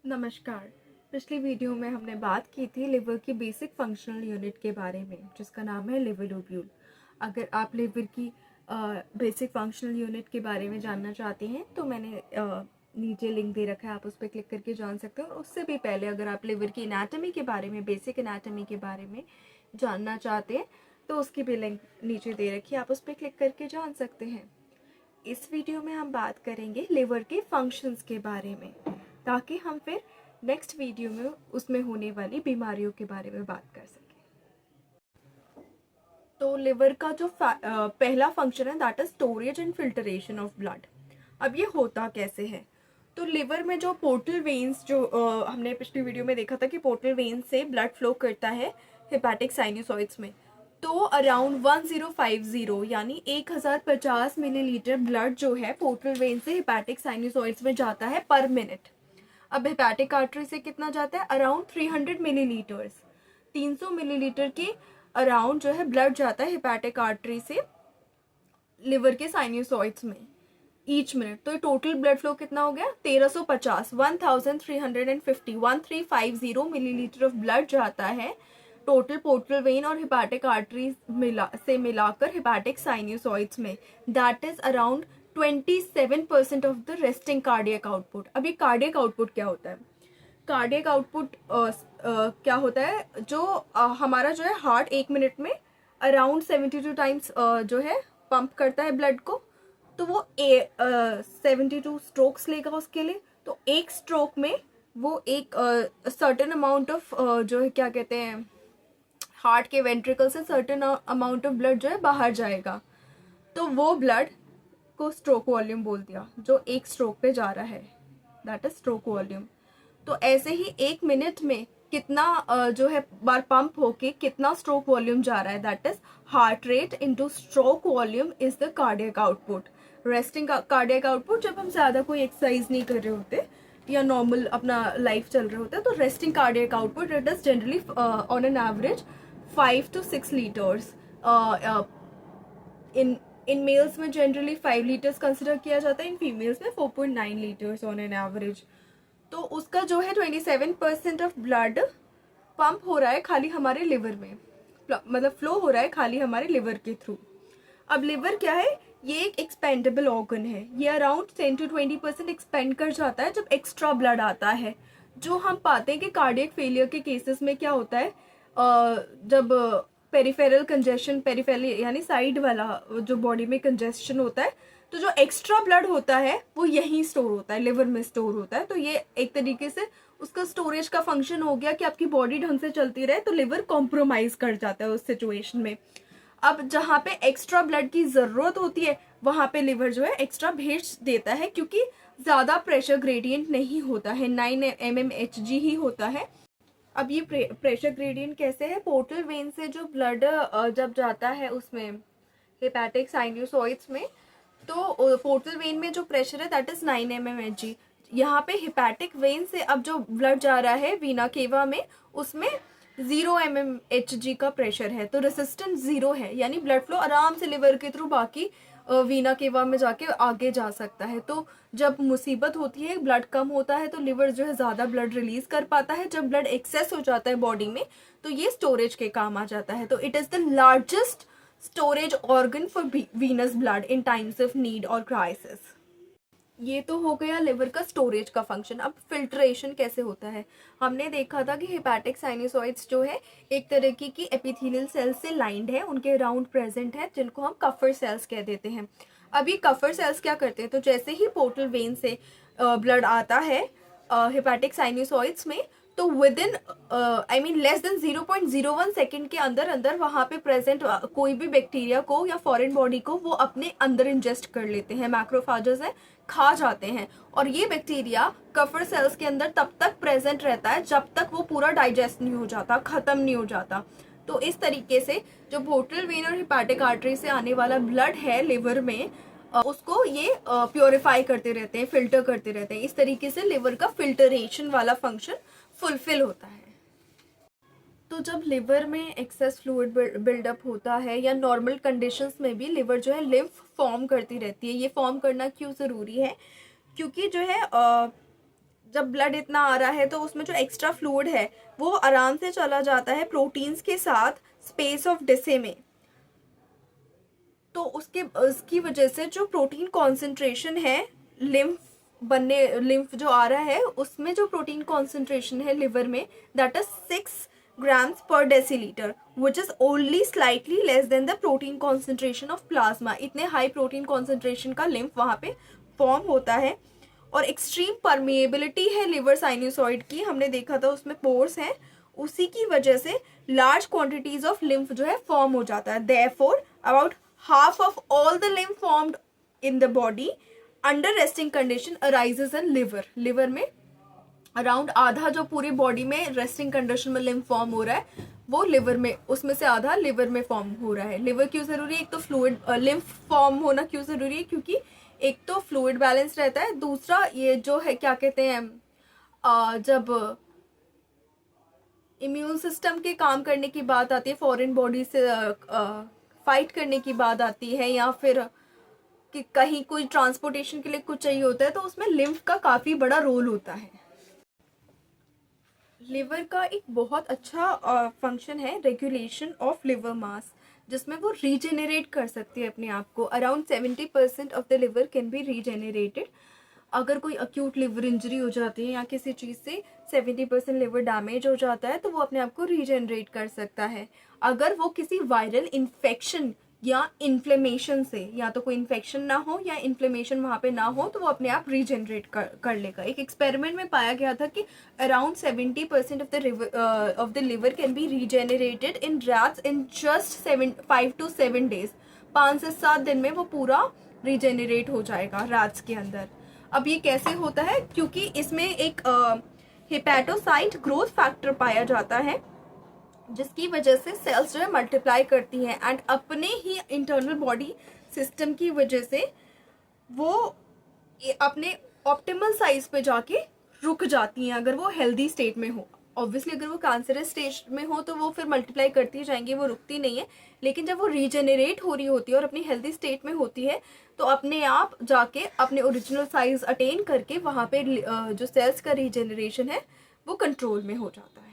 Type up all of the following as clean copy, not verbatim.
नमस्कार। पिछली वीडियो में हमने बात की थी लिवर की बेसिक फंक्शनल यूनिट के बारे में, जिसका नाम है लिवर लोब्यूल। अगर आप लिवर की बेसिक फंक्शनल यूनिट के बारे में जानना चाहते हैं तो मैंने नीचे लिंक दे रखा है, आप उस पर क्लिक करके जान सकते हो। और उससे भी पहले अगर आप लिवर की एनाटमी के बारे में, बेसिक एनाटमी के बारे में जानना चाहते हैं तो उसकी भी लिंक नीचे दे रखी है, आप उस पर क्लिक करके जान सकते हैं। इस वीडियो में हम बात करेंगे लिवर के फंक्शंस के बारे में, ताकि हम फिर नेक्स्ट वीडियो में उसमें होने वाली बीमारियों के बारे में बात कर सकें। तो लिवर का जो पहला फंक्शन है that is storage and filtration of blood. अब ये होता कैसे है? तो लिवर में जो पोर्टल वेन्स, जो हमने पिछली वीडियो में देखा था कि पोर्टल वेन्स से ब्लड फ्लो करता है हेपेटिक साइनोसॉइड्स में, तो अराउंड 1050 यानी 1050 मिलीलीटर ब्लड जो है पोर्टल वेन से हेपेटिक साइनोसॉइड्स में जाता है पर मिनट। अब हेपेटिक आर्टरी से कितना जाता है? अराउंड 300 मिलीलीटर्स, 300 मिलीलीटर के अराउंड जो है ब्लड जाता है हेपेटिक आर्टरी से लिवर के साइनोसॉइड्स में ईच मिनट। तो टोटल ब्लड फ्लो कितना हो गया? 1350, 1350 मिलीलीटर ऑफ ब्लड जाता है टोटल पोर्टल वेन और हेपेटिक आर्टरी से मिलाकर हेपेटिक साइनोसॉइड्स में। That is around 27% of the resting cardiac output. अभी कार्डियक आउटपुट क्या होता है? कार्डियक आउटपुट क्या होता है? जो हमारा जो है हार्ट 1 मिनट में अराउंड 72 टाइम्स जो है पंप करता है ब्लड को, तो वो 72 स्ट्रोक्स लेगा उसके लिए। तो एक स्ट्रोक में वो एक सर्टेन अमाउंट ऑफ जो है क्या कहते हैं, हार्ट के वेंट्रिकल से सर्टेन अमाउंट ऑफ ब्लड जो है बाहर जाएगा, तो वो ब्लड को स्ट्रोक वॉल्यूम बोल दिया, जो एक स्ट्रोक पे जा रहा है, दैट इज स्ट्रोक वॉल्यूम। तो ऐसे ही 1 मिनट में कितना जो है बार पंप होके कितना स्ट्रोक वॉल्यूम जा रहा है, that is heart rate into stroke volume is the cardiac output. Resting cardiac output जब हम ज्यादा कोई एक्सरसाइज नहीं कर रहे होते या नॉर्मल अपना लाइफ चल रहे होते हैं, तो resting cardiac output it is generally on an average 5 to 6 litres. In males में जनरली 5 लीटर्स कंसिडर किया जाता है, इन फीमेल्स में 4.9 लीटर्स ऑन एन एवरेज। तो उसका जो है 27% ऑफ ब्लड पंप हो रहा है खाली हमारे लिवर में, मतलब फ्लो हो रहा है खाली हमारे लिवर के थ्रू। अब लिवर क्या है? ये एक एक्सपेंडेबल ऑर्गन है, ये अराउंड 10 to 20% एक्सपेंड कर जाता है जब एक्स्ट्रा ब्लड आता है। जो हम पाते हैं कि कार्डियक फेलियर के केसेस में क्या होता है, जब पेरिफेरल कंजेशन, पेरिफेरल यानी साइड वाला जो बॉडी में कंजेशन होता है, तो जो एक्स्ट्रा ब्लड होता है वो यहीं स्टोर होता है, लिवर में स्टोर होता है। तो ये एक तरीके से उसका स्टोरेज का फंक्शन हो गया कि आपकी बॉडी ढंग से चलती रहे, तो लिवर कॉम्प्रोमाइज कर जाता है उस सिचुएशन में। अब जहाँ पे एक्स्ट्रा ब्लड की जरूरत होती है वहां पे लिवर जो है एक्स्ट्रा भेज देता है, क्योंकि ज्यादा प्रेशर ग्रेडियंट नहीं होता है, 9 mmHg ही होता है। अब ये प्रेशर ग्रेडियंट कैसे है? पोर्टल वेन से जो ब्लड जब जाता है उसमें हेपेटिक साइनोसॉइड्स में, तो पोर्टल वेन में जो प्रेशर है दैट इज 9 mmHg। यहाँ पे हेपेटिक वेन से अब जो ब्लड जा रहा है वीना केवा में, उसमें 0 mmHg का प्रेशर है, तो रेसिस्टेंस 0 है, यानी ब्लड फ्लो आराम से लिवर के थ्रू बाकी वीना केवा में जाके आगे जा सकता है। तो जब मुसीबत होती है, ब्लड कम होता है, तो लिवर जो है ज़्यादा ब्लड रिलीज कर पाता है। जब ब्लड एक्सेस हो जाता है बॉडी में, तो ये स्टोरेज के काम आ जाता है। तो it is the largest storage organ for venous blood in times of need और क्राइसिस। ये तो हो गया लिवर का स्टोरेज का फंक्शन। अब फिल्ट्रेशन कैसे होता है? हमने देखा था कि हेपेटिक साइनोसॉइड्स जो है एक तरह की एपिथेलियल सेल्स से लाइंड है, उनके अराउंड प्रेजेंट है, जिनको हम कफर सेल्स कह देते हैं। अब ये कफर सेल्स क्या करते हैं? तो जैसे ही पोर्टल वेन से ब्लड आता है हेपेटिक साइनोसॉइड्स में, तो with in I mean less than 0.01 second के अंदर अंदर वहाँ पे प्रेजेंट कोई भी बैक्टीरिया को या फॉरेन बॉडी को वो अपने अंदर इंजेस्ट कर लेते हैं, मैक्रोफाजेस है, खा जाते हैं। और ये बैक्टीरिया कफर सेल्स के अंदर तब तक प्रेजेंट रहता है जब तक वो पूरा डाइजेस्ट नहीं हो जाता, खत्म नहीं हो जाता। तो इस तरीके से जो पोर्टल वेन और हेपेटिक आर्टरी से आने वाला ब्लड है लिवर में, उसको ये प्योरीफाई करते रहते हैं, फिल्टर करते रहते हैं। इस तरीके से लिवर का फिल्टरेशन वाला फंक्शन फुलफिल होता है। तो जब लिवर में एक्सेस फ्लूइड बिल्डअप होता है या नॉर्मल कंडीशंस में भी लिवर जो है लिम्फ फॉर्म करती रहती है। ये फॉर्म करना क्यों ज़रूरी है? क्योंकि जो है जब ब्लड इतना आ रहा है तो उसमें जो एक्स्ट्रा फ्लूइड है वो आराम से चला जाता है प्रोटीन्स के साथ स्पेस ऑफ डिसे में। तो उसकी वजह से जो प्रोटीन कॉन्सेंट्रेशन है लिम्फ जो आ रहा है उसमें जो प्रोटीन कॉन्सेंट्रेशन है लिवर में, that is 6 grams per deciliter, which is only slightly less than the protein concentration of plasma. इतने हाई प्रोटीन कॉन्सेंट्रेशन का लिम्फ वहाँ पे फॉर्म होता है। और एक्सट्रीम परमिएबिलिटी है लिवर साइनोसॉइड की, हमने देखा था उसमें पोर्स हैं, उसी की वजह से लार्ज क्वांटिटीज ऑफ लिम्फ जो है फॉर्म हो जाता है। Therefore about half of all the lymph formed in the body under resting condition arises in liver। Liver में अराउंड आधा जो पूरी बॉडी में रेस्टिंग कंडीशन में लिम्फ फॉर्म हो रहा है वो लिवर में, उसमें से आधा लिवर में फॉर्म हो रहा है। लिवर क्यों जरूरी है? एक तो फ्लूइड लिम्फ फॉर्म होना क्यों जरूरी है? क्योंकि एक तो फ्लूइड बैलेंस रहता है, दूसरा ये जो है क्या कहते हैं जब इम्यून सिस्टम के काम करने की बात आती है, फॉरेन बॉडी से फाइट करने की बात आती है, या फिर कि कहीं कोई ट्रांसपोर्टेशन के लिए कुछ चाहिए होता है, तो उसमें लिम्फ का काफ़ी बड़ा रोल होता है। लिवर का एक बहुत अच्छा फंक्शन है रेगुलेशन ऑफ लिवर मास, जिसमें वो रीजेनरेट कर सकती है अपने आप को। Around 70% of the liver can be regenerated. अगर कोई अक्यूट लिवर इंजरी हो जाती है या किसी चीज़ से 70% लिवर डैमेज हो जाता है तो वो अपने आप को रीजनरेट कर सकता है। अगर वो किसी वायरल इन्फेक्शन या इन्फ्लेमेशन से, या तो कोई इन्फेक्शन ना हो या इन्फ्लेमेशन वहाँ पे ना हो, तो वो अपने आप रीजनरेट कर लेगा। एक एक्सपेरिमेंट में पाया गया था कि around 70% of the liver can be regenerated in rats in just 5 to 7 days। 5 से 7 दिन में वो पूरा रीजेनरेट हो जाएगा रैट्स के अंदर। अब ये कैसे होता है? क्योंकि इसमें एक हेपेटोसाइट ग्रोथ फैक्टर पाया जाता है, जिसकी वजह से सेल्स जो है मल्टीप्लाई करती हैं, एंड अपने ही इंटरनल बॉडी सिस्टम की वजह से वो अपने ऑप्टिमल साइज पे जाके रुक जाती हैं अगर वो हेल्दी स्टेट में हो। ऑब्वियसली अगर वो कैंसरस स्टेज में हो तो वो फिर मल्टीप्लाई करती जाएंगी, वो रुकती नहीं है। लेकिन जब वो रीजेनरेट हो रही होती है और अपनी हेल्दी स्टेट में होती है तो अपने आप जाके अपने ओरिजिनल साइज अटेन करके वहाँ पे जो सेल्स का रीजेनरेशन है वो कंट्रोल में हो जाता है।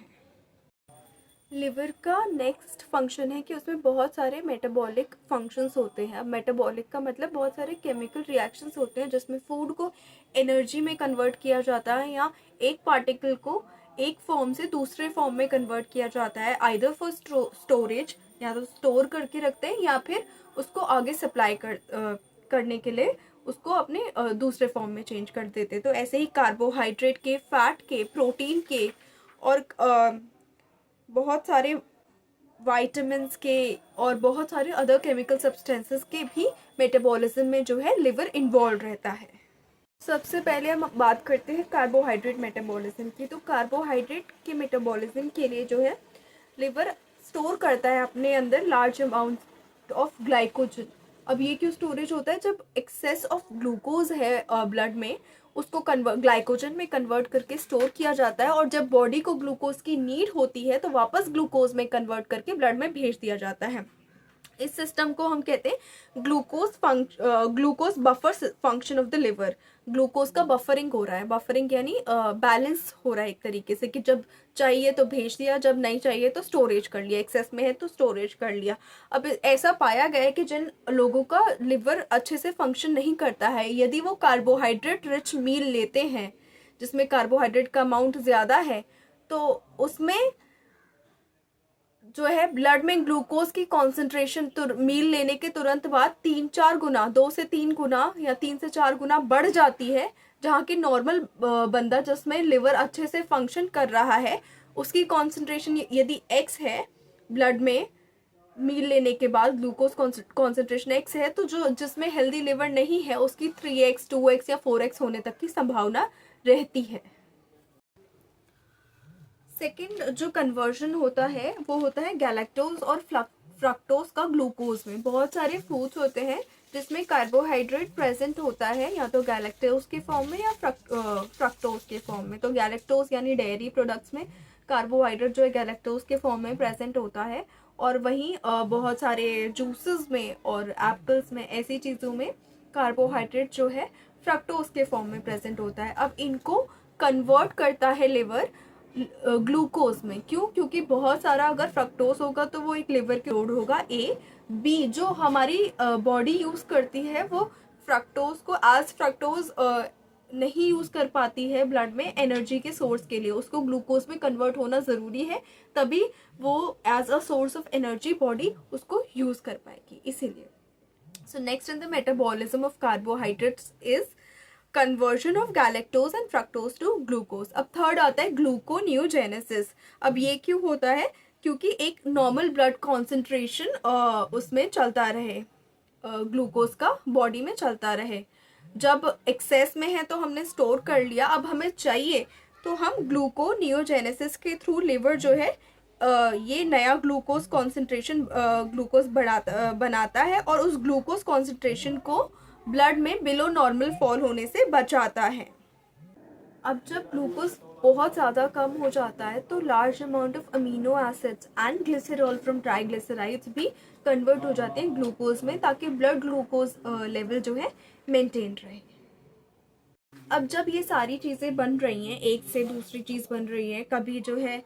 लिवर का नेक्स्ट फंक्शन है कि उसमें बहुत सारे मेटाबॉलिक फंक्शंस होते हैं। अब मेटाबॉलिक का मतलब बहुत सारे केमिकल रिएक्शंस होते हैं जिसमें फूड को एनर्जी में कन्वर्ट किया जाता है, या एक पार्टिकल को एक फॉर्म से दूसरे फॉर्म में कन्वर्ट किया जाता है, आइदर फॉर स्टोरेज, या तो स्टोर करके रखते हैं या फिर उसको आगे सप्लाई करने के लिए उसको अपने दूसरे फॉर्म में चेंज कर देते हैं। तो ऐसे ही कार्बोहाइड्रेट के, फैट के, प्रोटीन के और बहुत सारे वाइटामिन्स के और बहुत सारे अदर केमिकल सब्सटेंसेस के भी मेटाबॉलिज्म में जो है लिवर इन्वॉल्व रहता है। सबसे पहले हम बात करते हैं कार्बोहाइड्रेट मेटाबॉलिज्म की। तो कार्बोहाइड्रेट के मेटाबॉलिज्म के लिए जो है लिवर स्टोर करता है अपने अंदर लार्ज अमाउंट ऑफ ग्लाइकोजन। अब ये क्यों स्टोरेज होता है? जब एक्सेस ऑफ ग्लूकोज है ब्लड में, उसको ग्लाइकोजन में कन्वर्ट करके स्टोर किया जाता है, और जब बॉडी को ग्लूकोज की नीड होती है तो वापस ग्लूकोज में कन्वर्ट करके ब्लड में भेज दिया जाता है। इस सिस्टम को हम कहते हैं glucose buffer function of the liver. Glucose का बफरिंग हो रहा है, बफरिंग यानी बैलेंस हो रहा है एक तरीके से, कि जब चाहिए तो भेज दिया, जब नहीं चाहिए तो स्टोरेज कर लिया, एक्सेस में है तो स्टोरेज कर लिया। अब ऐसा पाया गया है कि जिन लोगों का लिवर अच्छे से फंक्शन नहीं करता है, यदि वो कार्बोहाइड्रेट रिच मील लेते हैं जिसमें कार्बोहाइड्रेट का अमाउंट ज़्यादा है, तो उसमें जो है ब्लड में ग्लूकोज की कॉन्सेंट्रेशन मील लेने के तुरंत बाद 3-4 गुना, 2 से 3 गुना या 3 से 4 गुना बढ़ जाती है। जहाँ की नॉर्मल बंदा जिसमें लिवर अच्छे से फंक्शन कर रहा है, उसकी कॉन्सेंट्रेशन यदि x है ब्लड में मील लेने के बाद, ग्लूकोज कॉन्सेंट्रेशन x है, तो जो जिसमें हेल्दी लिवर नहीं है उसकी 3x, 2x या 4x होने तक की संभावना रहती है। सेकेंड जो कन्वर्जन होता है वो होता है गैलेक्टोज और फ्रक्टोज का ग्लूकोज में। बहुत सारे फूड्स होते हैं जिसमें कार्बोहाइड्रेट प्रेजेंट होता है, या तो गैलेक्टोज के फॉर्म में या फ्रक्टोज के फॉर्म में। तो गैलेक्टोज यानी डेयरी प्रोडक्ट्स में कार्बोहाइड्रेट जो है गैलेक्टोज के फॉर्म में प्रेजेंट होता है, और वहीं बहुत सारे जूसेस में और एप्पल्स में, ऐसी चीज़ों में कार्बोहाइड्रेट जो है फ्रक्टोज के फॉर्म में प्रेजेंट होता है। अब इनको कन्वर्ट करता है लिवर ग्लूकोज में। क्यों? क्योंकि बहुत सारा अगर फ्रक्टोज होगा तो वो एक लिवर के लोड होगा। ए बी जो हमारी बॉडी यूज़ करती है वो फ्रक्टोज को एज फ्रक्टोज नहीं यूज़ कर पाती है ब्लड में एनर्जी के सोर्स के लिए, उसको ग्लूकोज में कन्वर्ट होना ज़रूरी है, तभी वो as a source of energy body उसको यूज़ कर पाएगी, इसीलिए। So next in the metabolism of carbohydrates is conversion of galactose and fructose to glucose. अब थर्ड आता है ग्लूकोनियोजेनेसिस। अब ये क्यों होता है? क्योंकि एक नॉर्मल ब्लड कॉन्सेंट्रेशन उसमें चलता रहे, ग्लूकोज का बॉडी में चलता रहे। जब एक्सेस में है तो हमने स्टोर कर लिया, अब हमें चाहिए तो हम ग्लूकोनियोजेनेसिस के थ्रू लिवर जो है ये नया ग्लूकोज कॉन्सेंट्रेशन ग्लूकोज बनाता है और उस ग्लूकोज कॉन्सेंट्रेशन को ब्लड में बिलो नॉर्मल फॉल होने से बचाता है। अब जब ग्लूकोज बहुत ज़्यादा कम हो जाता है तो large amount of amino acids and glycerol from triglycerides भी कन्वर्ट हो जाते हैं ग्लूकोज में, ताकि ब्लड ग्लूकोज लेवल जो है मेंटेन रहे। अब जब ये सारी चीज़ें बन रही हैं, एक से दूसरी चीज़ बन रही है, कभी जो है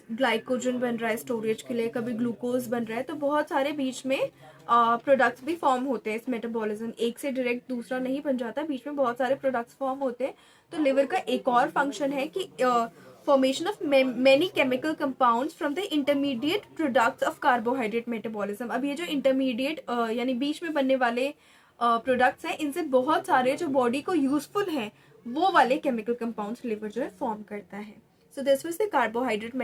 ग्लाइकोजन बन रहा है स्टोरेज के लिए, कभी ग्लूकोज बन रहा है, तो बहुत सारे बीच में प्रोडक्ट्स भी फॉर्म होते हैं। इस मेटाबॉलिज्म एक से डायरेक्ट दूसरा नहीं बन जाता, बीच में बहुत सारे प्रोडक्ट्स फॉर्म होते हैं। तो लिवर का एक और फंक्शन है कि formation of many chemical compounds from the intermediate products of carbohydrate metabolism. अब ये जो इंटरमीडिएट यानी बीच में बनने वाले प्रोडक्ट्स हैं, इनसे बहुत सारे जो बॉडी को यूजफुल हैं वो वाले केमिकल कंपाउंड्स लिवर जो है फॉर्म करता है। So this was the carbohydrate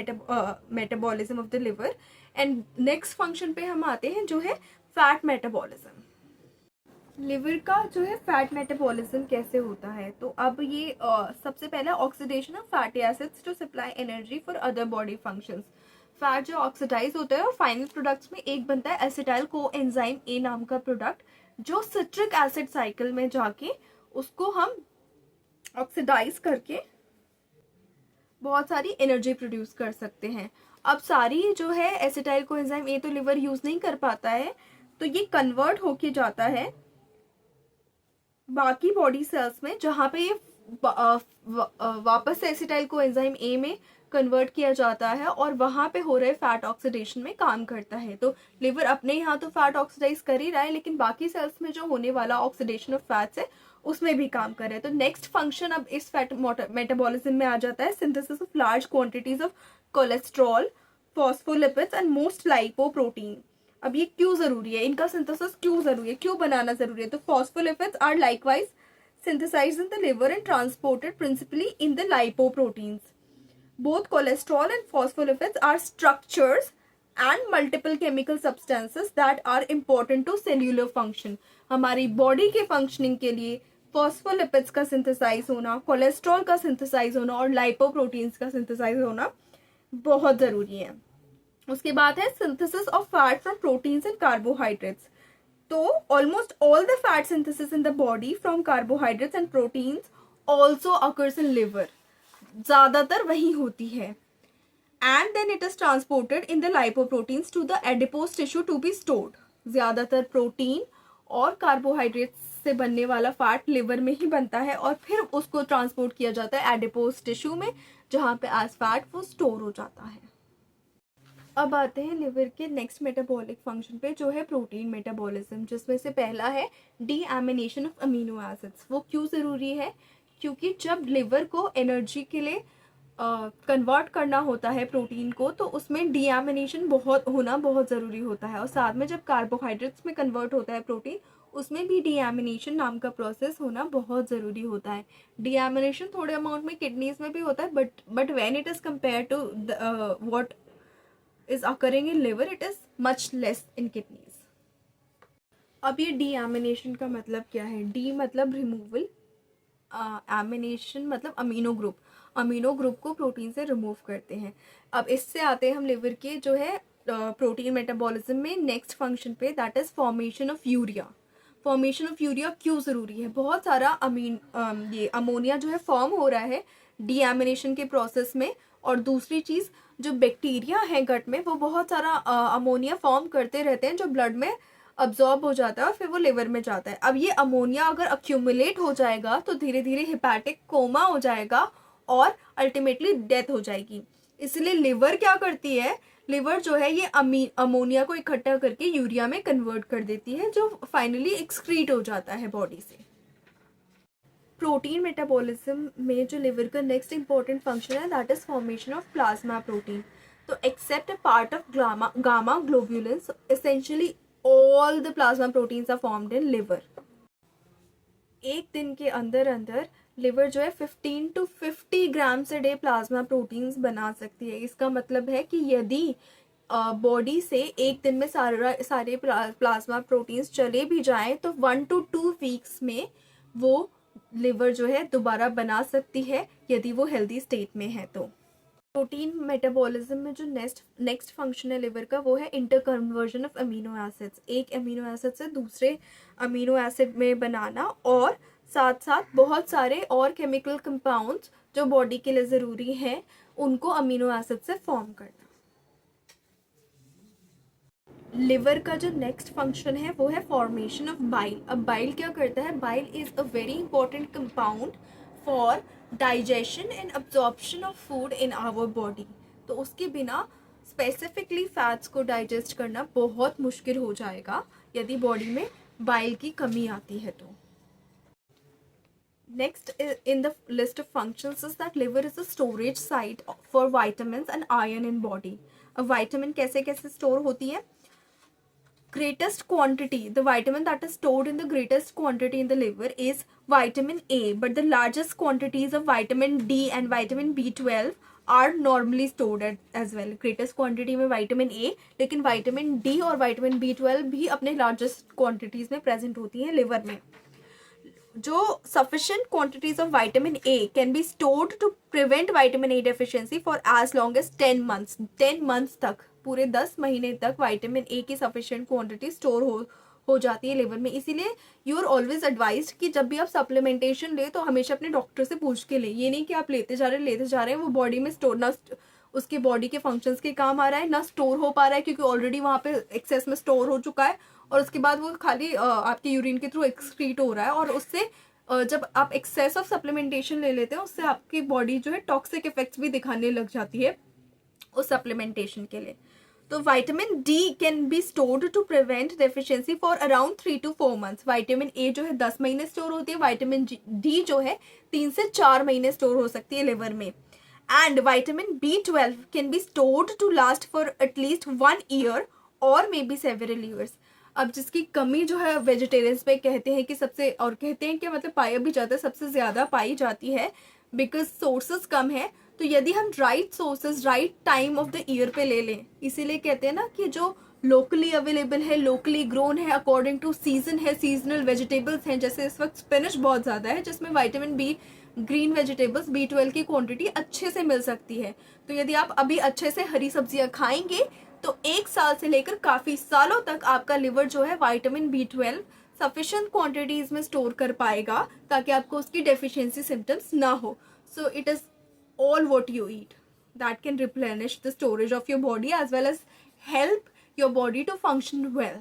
metabolism of the liver. And next function पे हम आते हैं जो है fat metabolism. लिवर का जो है फैट मेटाबॉलिज्म कैसे होता है? तो अब ये सबसे पहला oxidation of fatty acids to supply energy for other body functions. Fat जो ऑक्सीडाइज होता है और फाइनल प्रोडक्ट्स में एक बनता है एसिटाइल कोएंजाइम ए नाम का प्रोडक्ट, जो सिट्रिक एसिड साइकिल में जाके उसको हम ऑक्सीडाइज करके बहुत सारी एनर्जी प्रोड्यूस कर सकते हैं। अब सारी जो है एसिटाइल कोएंजाइम ए तो लिवर यूज नहीं कर पाता है, तो ये कन्वर्ट होके जाता है बाकी बॉडी सेल्स में, जहाँ पे ये वापस से एसिटाइल कोएंजाइम ए में कन्वर्ट किया जाता है और वहाँ पे हो रहे फैट ऑक्सीडेशन में काम करता है। तो लिवर अपने यहाँ तो फैट ऑक्सीडाइज कर ही रहा है, लेकिन बाकी सेल्स में जो होने वाला ऑक्सीडेशन ऑफ फैट्स है उसमें भी काम कर रहे हैं। तो नेक्स्ट फंक्शन अब इस फैट मेटाबॉलिज्म में आ जाता है synthesis of large quantities of cholesterol, phospholipids and most lipoprotein. अब ये क्यों जरूरी है, इनका सिंथेसिस क्यों जरूरी है, क्यों बनाना जरूरी है? तो phospholipids are likewise synthesized in the liver and transported principally in the lipoproteins. Both cholesterol and phospholipids are structures and multiple chemical substances that are important to cellular function. हमारी बॉडी के functioning के लिए phospholipids का synthesise होना, cholesterol का synthesise होना और lipoproteins का सिंथेसाइज होना बहुत ज़रूरी है। उसके बाद है synthesis of fat from proteins and carbohydrates. तो almost all the fat synthesis in the body from carbohydrates and proteins also occurs in liver, ज़्यादातर वही होती है। And then it is transported in the lipoproteins to the adipose tissue to be stored. ज़्यादातर protein और carbohydrates से बनने वाला fat liver में ही बनता है और फिर उसको ट्रांसपोर्ट किया जाता है एडिपोज टिश्यू में, जहाँ पे एज फैट वो स्टोर हो जाता है। अब आते हैं लिवर के नेक्स्ट मेटाबॉलिक फंक्शन पे, जो है प्रोटीन मेटाबॉलिज्म, जिसमें से पहला है डीएमिनेशन ऑफ अमीनो एसिड्स। वो क्यों ज़रूरी है? क्योंकि जब लिवर को एनर्जी के लिए कन्वर्ट करना होता है प्रोटीन को, तो उसमें डीएमिनेशन होना बहुत ज़रूरी होता है। और साथ में जब कार्बोहाइड्रेट्स में कन्वर्ट होता है प्रोटीन, उसमें भी डीएमिनेशन नाम का प्रोसेस होना बहुत ज़रूरी होता है। डीएमिनेशन थोड़े अमाउंट में किडनीज में भी होता है, but when it is compare to what is occurring in liver, it is much less in kidneys. अब ये डीएमिनेशन का मतलब क्या है? डी मतलब रिमूवल, एमिनेशन मतलब अमीनो ग्रुप, अमीनो ग्रुप को प्रोटीन से रिमूव करते हैं। अब इससे आते हैं हम लिवर के जो है प्रोटीन मेटाबॉलिज्म में नेक्स्ट फंक्शन पे, that is formation of urea. Formation of urea क्यों ज़रूरी है? बहुत सारा ये अमोनिया जो है फॉर्म हो रहा है डीएमिनेशन के प्रोसेस में, और दूसरी चीज़ जो बैक्टीरिया है गट में, वो बहुत सारा अमोनिया फॉर्म करते रहते हैं जो ब्लड में अब्जॉर्ब हो जाता है और फिर वो लिवर में जाता है। अब ये अमोनिया अगर अक्यूमुलेट हो जाएगा तो धीरे धीरे हिपैटिक कोमा हो जाएगा और अल्टीमेटली डेथ हो जाएगी। इसलिए लिवर क्या करती है, लिवर जो है ये अमोनिया को इकट्ठा करके यूरिया में कन्वर्ट कर देती है, जो फाइनली एक्सक्रीट हो जाता है बॉडी से। प्रोटीन मेटाबॉलिज्म में जो लिवर का नेक्स्ट इंपॉर्टेंट फंक्शन है that is formation of plasma protein. तो except a part of gamma globulins, essentially all the plasma proteins are formed in liver. एक दिन के अंदर अंदर लिवर जो है 15 to 50 grams a day plasma proteins बना सकती है। इसका मतलब है कि यदि बॉडी से एक दिन में सारे प्लाज्मा प्रोटीन्स चले भी जाएं तो 1 to 2 वीक्स में वो लिवर जो है दोबारा बना सकती है, यदि वो हेल्दी स्टेट में है। तो प्रोटीन मेटाबॉलिज्म में जो नेक्स्ट फंक्शन है लिवर का वो है इंटरकन्वर्जन ऑफ अमीनो एसिड्स। एक अमीनो एसिड से दूसरे अमीनो एसिड में बनाना और साथ साथ बहुत सारे और केमिकल कंपाउंड्स जो बॉडी के लिए ज़रूरी हैं उनको अमीनो एसिड से फॉर्म करना। लिवर का जो नेक्स्ट फंक्शन है वो है फॉर्मेशन ऑफ बाइल। अब बाइल क्या करता है, bile is a very important compound for digestion and absorption of food in our body. तो उसके बिना स्पेसिफिकली फैट्स को डाइजेस्ट करना बहुत मुश्किल हो जाएगा यदि बॉडी में बाइल की कमी आती है। तो next in the list of functions is that liver is a storage site for vitamins and iron in body. अब vitamin कैसे कैसे store होती है, greatest quantity, the vitamin that is stored in the greatest quantity in the liver is vitamin A, but the largest quantities of vitamin D and vitamin B12 are normally stored as well. greatest quantity में vitamin A, लेकिन vitamin D और vitamin B12 भी अपने largest quantities में present होती हैं liver में। जो sufficient quantities of vitamin A can be stored to prevent vitamin A deficiency for as long as 10 months. 10 months तक, पूरे 10 महीने तक विटामिन ए की सफिशिएंट क्वांटिटी स्टोर हो जाती है लिवर में। इसीलिए यू आर ऑलवेज एडवाइज्ड कि जब भी आप सप्लीमेंटेशन ले तो हमेशा अपने डॉक्टर से पूछ के ले। ये नहीं कि आप लेते जा रहे हैं वो बॉडी में स्टोर ना उसके बॉडी के फंक्शंस के काम आ रहा है ना स्टोर हो पा रहा है, क्योंकि ऑलरेडी वहाँ पे एक्सेस में स्टोर हो चुका है और उसके बाद वो खाली आपके यूरिन के थ्रू एक्सक्रीट हो रहा है। और उससे जब आप एक्सेस ऑफ सप्लीमेंटेशन ले लेते हैं उससे आपकी बॉडी जो है टॉक्सिक इफेक्ट्स भी दिखाने लग जाती है उस सप्लीमेंटेशन के लिए। तो vitamin D can be stored to prevent deficiency for around 3 to 4 months। Vitamin A जो है 10 महीने स्टोर होती है, विटामिन डी जो है 3 से 4 महीने स्टोर हो सकती है लिवर में। And vitamin B12 can be stored to last for at least 1 year और मे बी सेवरल ईयर्स। अब जिसकी कमी जो है वेजिटेरियंस में कहते हैं कि सबसे, और कहते हैं कि मतलब पाया भी जाता है सबसे ज़्यादा पाई जाती है बिकॉज सोर्सेज कम है। तो यदि हम right sources right time of the year पे ले लें, इसीलिए कहते हैं ना कि जो लोकली अवेलेबल है, लोकली ग्रोन है, अकॉर्डिंग टू सीजन है, सीजनल वेजिटेबल्स हैं, जैसे इस वक्त स्पिनच बहुत ज़्यादा है जिसमें vitamin B, green vegetables B12 की क्वांटिटी अच्छे से मिल सकती है। तो यदि आप अभी अच्छे से हरी सब्जियां खाएंगे तो 1 साल से लेकर काफ़ी सालों तक आपका लिवर जो है विटामिन B12 सफिशिएंट क्वांटिटीज़ में स्टोर कर पाएगा ताकि आपको उसकी डेफिशिएंसी सिम्टम्स ना हो। So it is all what you eat that can replenish the storage of your body as well as help your body to function well.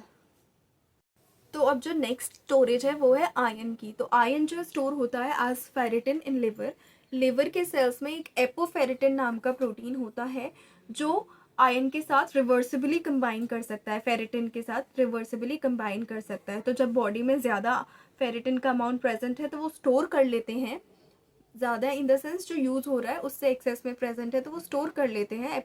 तो अब जो नेक्स्ट स्टोरेज है वो है आयरन की। तो आयरन जो स्टोर होता है as ferritin in liver. Liver के सेल्स में एक एपोफेरिटिन नाम का प्रोटीन होता है जो आयरन के साथ रिवर्सिबली कंबाइन कर सकता है, फेरिटिन के साथ रिवर्सिबली कंबाइन कर सकता है। तो जब बॉडी में ज़्यादा फेरिटिन का अमाउंट प्रेजेंट है तो वो स्टोर कर लेते हैं, ज़्यादा इन द सेंस जो यूज़ हो रहा है उससे एक्सेस में प्रेजेंट है तो वो स्टोर कर लेते हैं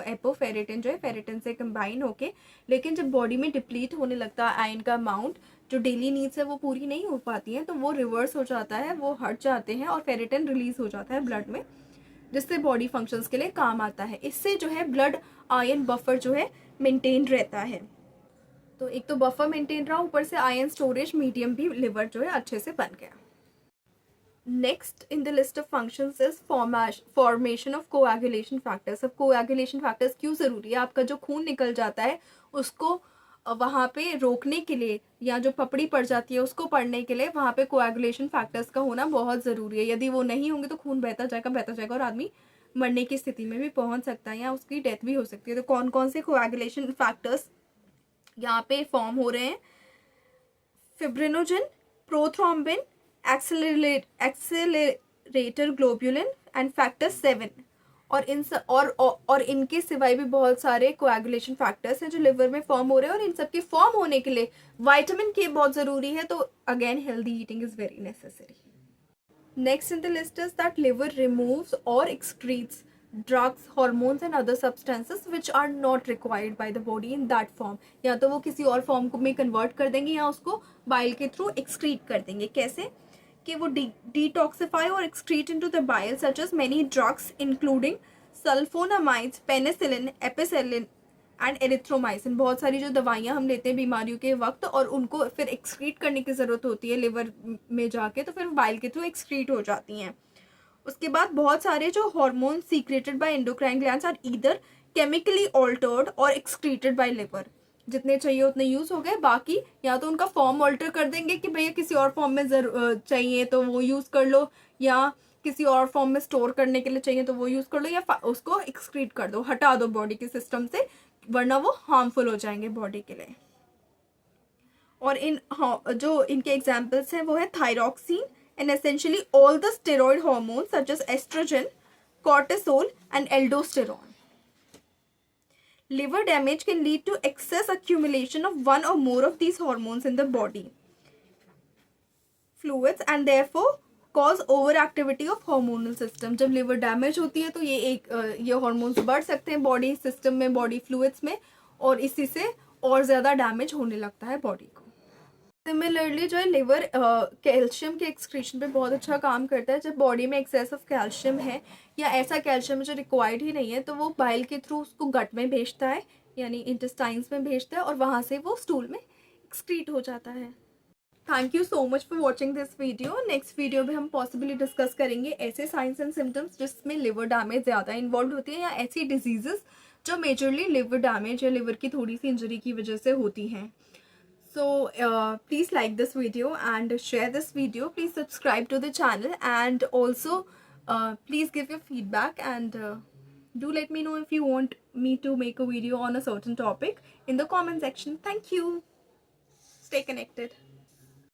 एपोफेरिटिन जो है फेरिटिन से कंबाइन होके। लेकिन जब बॉडी में डिप्लीट होने लगता है आयरन का अमाउंट, जो डेली नीड्स है वो पूरी नहीं हो पाती हैं, तो वो रिवर्स हो जाता है, वो हट जाते हैं और फेरिटिन रिलीज हो जाता है ब्लड में, जिससे बॉडी फंक्शंस के लिए काम आता है। इससे जो है ब्लड आयरन बफर जो है मेंटेन रहता है। तो एक तो बफर मेंटेन रहा, ऊपर से आयरन स्टोरेज मीडियम भी लिवर जो है अच्छे से बन गया। Next in the list of functions is formation of coagulation factors. अब कोएगुलेशन फैक्टर्स क्यों ज़रूरी है? आपका जो खून निकल जाता है उसको वहाँ पे रोकने के लिए, या जो पपड़ी पड़ जाती है उसको पड़ने के लिए वहाँ पे कोएगुलेशन फैक्टर्स का होना बहुत ज़रूरी है। यदि वो नहीं होंगे तो खून बहता जाएगा और आदमी मरने की स्थिति में भी पहुँच सकता है या उसकी डेथ भी हो सकती है। तो कौन कौन से कोएगुलेशन फैक्टर्स यहाँ पे फॉर्म हो रहे हैं fibrinogen, prothrombin, accelerator globulin and factor 7। और और इनके सिवाय भी बहुत सारे कोएगुलेशन फैक्टर्स हैं जो लिवर में फॉर्म हो रहे हैं, और इन सब के फॉर्म होने के लिए विटामिन के बहुत ज़रूरी है। तो again healthy eating is very necessary. Next in the list is that liver removes or excretes drugs, hormones and other substances which are not required by the body in that form. या तो वो किसी और form को में convert कर देंगे या उसको बाइल के थ्रू एक्सक्रीट कर देंगे। कैसे? कि वो डिटॉक्सिफाई और excrete into the bile such as many drugs including sulfonamides, penicillin, ampicillin and erythromycin. बहुत सारी जो दवाइयाँ हम लेते हैं बीमारियों के वक्त और उनको फिर एक्सक्रीट करने की ज़रूरत होती है लिवर में जाके, तो फिर बाइल के थ्रू एक्सक्रीट हो जाती हैं। उसके बाद बहुत सारे जो hormone secreted by endocrine glands are either chemically altered और एक्सक्रीटेड बाय लिवर। जितने चाहिए उतने यूज़ हो गए, बाकी या तो उनका फॉर्म ऑल्टर कर देंगे कि भैया किसी और फॉर्म में चाहिए तो वो यूज़ कर लो, या किसी और फॉर्म में स्टोर करने के लिए चाहिए तो वो यूज़ कर लो, या उसको एक्सक्रीट कर दो, हटा दो बॉडी के सिस्टम से, वरना वो हार्मफुल हो जाएंगे बॉडी के लिए। और जो इनके एग्जाम्पल्स हैं वो है thyroxine and essentially all the steroid hormone such as estrogen, cortisol and aldosterone. Liver damage can lead to excess accumulation of one or more of these hormones in the body fluids and therefore cause overactivity of hormonal system. जब liver damage होती है तो ये hormones बढ़ सकते हैं body system में, body fluids में, और इसी से और ज़्यादा damage होने लगता है body को। सिमिलरली जो है लिवर कैल्शियम के एक्सक्रीशन पे बहुत अच्छा काम करता है। जब बॉडी में एक्सेस ऑफ कैल्शियम है या ऐसा कैल्शियम जो रिक्वायर्ड ही नहीं है तो वो बाइल के थ्रू उसको गट में भेजता है, यानी इंटेस्टाइन्स में भेजता है, और वहाँ से वो स्टूल में एक्सक्रीट हो जाता है। Thank you so much for watching this video. Next video में हम पॉसिबली डिस्कस करेंगे ऐसे साइंस एंड सिम्टम्स जिसमें लिवर डैमेज ज़्यादा इन्वॉल्व होती है, या ऐसी डिजीजेस जो मेजरली लिवर डैमेज या लिवर की थोड़ी सी इंजरी की वजह से होती हैं। So please like this video and share this video. Please subscribe to the channel, and also please give your feedback, and do let me know if you want me to make a video on a certain topic in the comment section. Thank you. Stay connected.